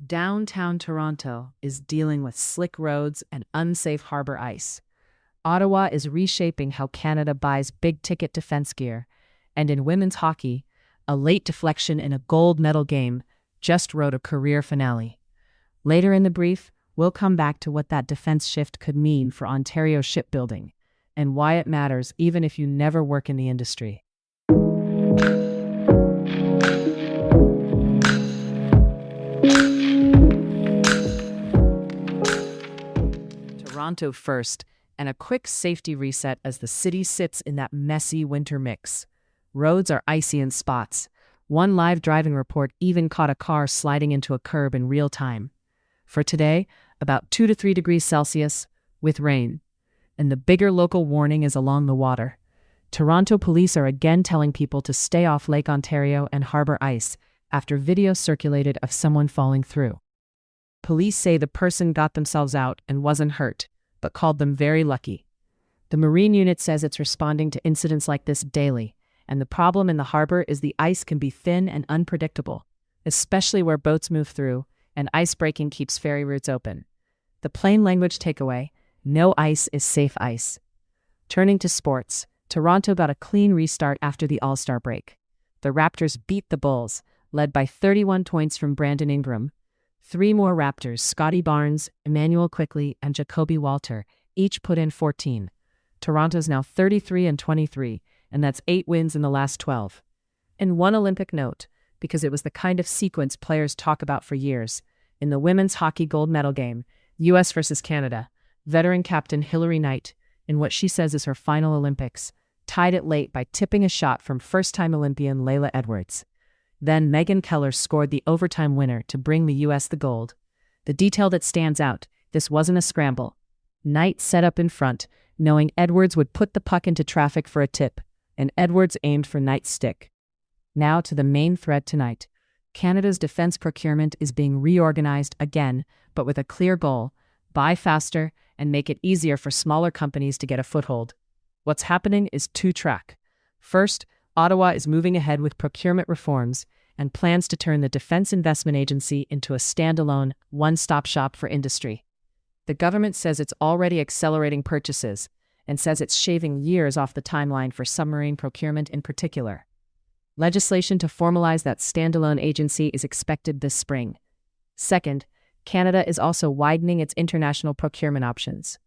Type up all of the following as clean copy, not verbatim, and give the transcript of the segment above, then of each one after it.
Downtown Toronto is dealing with slick roads and unsafe harbor ice. Ottawa is reshaping how Canada buys big-ticket defense gear. And in women's hockey, a late deflection in a gold medal game just wrote a career finale. Later in the brief, we'll come back to what that defense shift could mean for Ontario shipbuilding and why it matters even if you never work in the industry. Toronto first, and a quick safety reset as the city sits in that messy winter mix. Roads are icy in spots. One live driving report even caught a car sliding into a curb in real time. For today, about 2 to 3 degrees Celsius, with rain. And the bigger local warning is along the water. Toronto police are again telling people to stay off Lake Ontario and harbor ice after video circulated of someone falling through. Police say the person got themselves out and wasn't hurt, but called them very lucky. The Marine unit says it's responding to incidents like this daily, and the problem in the harbor is the ice can be thin and unpredictable, especially where boats move through, and ice breaking keeps ferry routes open. The plain language takeaway: no ice is safe ice. Turning to sports, Toronto got a clean restart after the All-Star break. The Raptors beat the Bulls, led by 31 points from Brandon Ingram. 3 more Raptors, Scotty Barnes, Emmanuel Quickley, and Jacoby Walter, each put in 14. Toronto's now 33-23, and that's 8 wins in the last 12. And one Olympic note, because it was the kind of sequence players talk about for years. In the women's hockey gold medal game, US versus Canada, veteran captain Hilary Knight, in what she says is her final Olympics, tied it late by tipping a shot from first-time Olympian Layla Edwards. Then Megan Keller scored the overtime winner to bring the U.S. the gold. The detail that stands out: this wasn't a scramble. Knight set up in front, knowing Edwards would put the puck into traffic for a tip, and Edwards aimed for Knight's stick. Now to the main thread tonight. Canada's defense procurement is being reorganized again, but with a clear goal: buy faster and make it easier for smaller companies to get a foothold. What's happening is two-track. First, Ottawa is moving ahead with procurement reforms and plans to turn the Defense Investment Agency into a standalone, one-stop shop for industry. The government says it's already accelerating purchases and says it's shaving years off the timeline for submarine procurement in particular. Legislation to formalize that standalone agency is expected this spring. Second, Canada is also widening its international procurement options.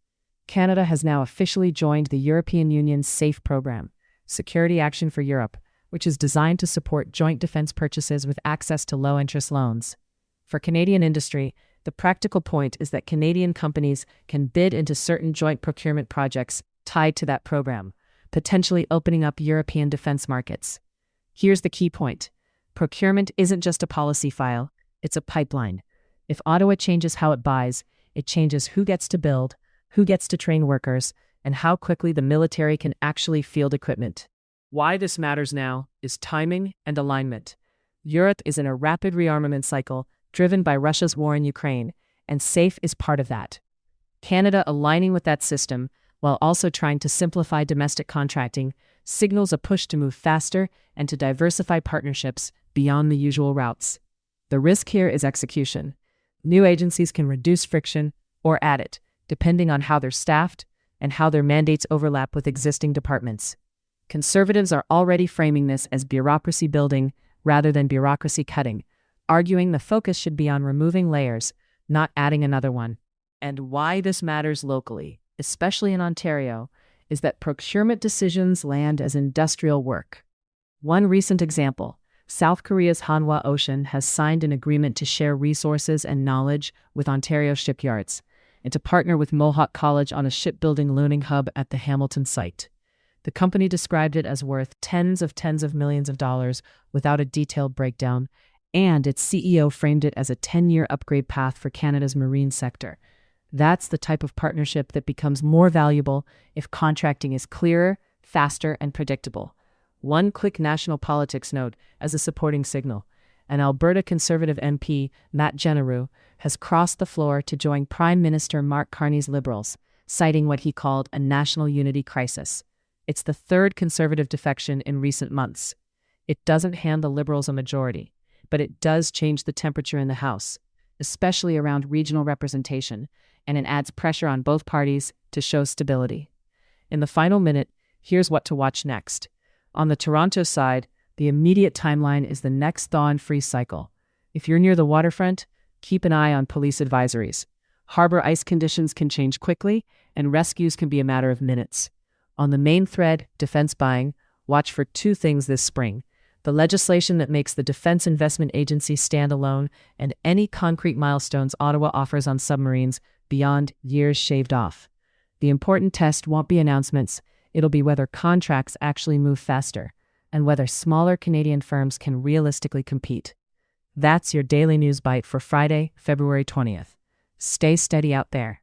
Canada has now officially joined the European Union's SAFE program, Security Action for Europe, which is designed to support joint defense purchases with access to low-interest loans. For Canadian industry, the practical point is that Canadian companies can bid into certain joint procurement projects tied to that program, potentially opening up European defense markets. Here's the key point: procurement isn't just a policy file, it's a pipeline. If Ottawa changes how it buys, it changes who gets to build, who gets to train workers, and how quickly the military can actually field equipment. Why this matters now is timing and alignment. Europe is in a rapid rearmament cycle driven by Russia's war in Ukraine, and SAFE is part of that. Canada aligning with that system, while also trying to simplify domestic contracting, signals a push to move faster and to diversify partnerships beyond the usual routes. The risk here is execution. New agencies can reduce friction or add it, depending on how they're staffed and how their mandates overlap with existing departments. Conservatives are already framing this as bureaucracy building rather than bureaucracy cutting, arguing the focus should be on removing layers, not adding another one. And why this matters locally, especially in Ontario, is that procurement decisions land as industrial work. One recent example: South Korea's Hanwha Ocean has signed an agreement to share resources and knowledge with Ontario shipyards and to partner with Mohawk College on a shipbuilding learning hub at the Hamilton site. The company described it as worth tens of millions of dollars without a detailed breakdown, and its CEO framed it as a 10-year upgrade path for Canada's marine sector. That's the type of partnership that becomes more valuable if contracting is clearer, faster, and predictable. One quick national politics note as a supporting signal: an Alberta Conservative MP, Matt Genereux, has crossed the floor to join Prime Minister Mark Carney's Liberals, citing what he called a national unity crisis. It's the third Conservative defection in recent months. It doesn't hand the Liberals a majority, but it does change the temperature in the House. especially around regional representation, and it adds pressure on both parties to show stability. In the final minute, here's what to watch next. On the Toronto side, the immediate timeline is the next thaw and freeze cycle. If you're near the waterfront, keep an eye on police advisories. Harbor ice conditions can change quickly, and rescues can be a matter of minutes. On the main thread, defense buying, watch for two things this spring: the legislation that makes the Defense Investment Agency stand alone, and any concrete milestones Ottawa offers on submarines beyond years shaved off. The important test won't be announcements, it'll be whether contracts actually move faster, and whether smaller Canadian firms can realistically compete. That's your Daily News Bite for Friday, February 20th. Stay steady out there.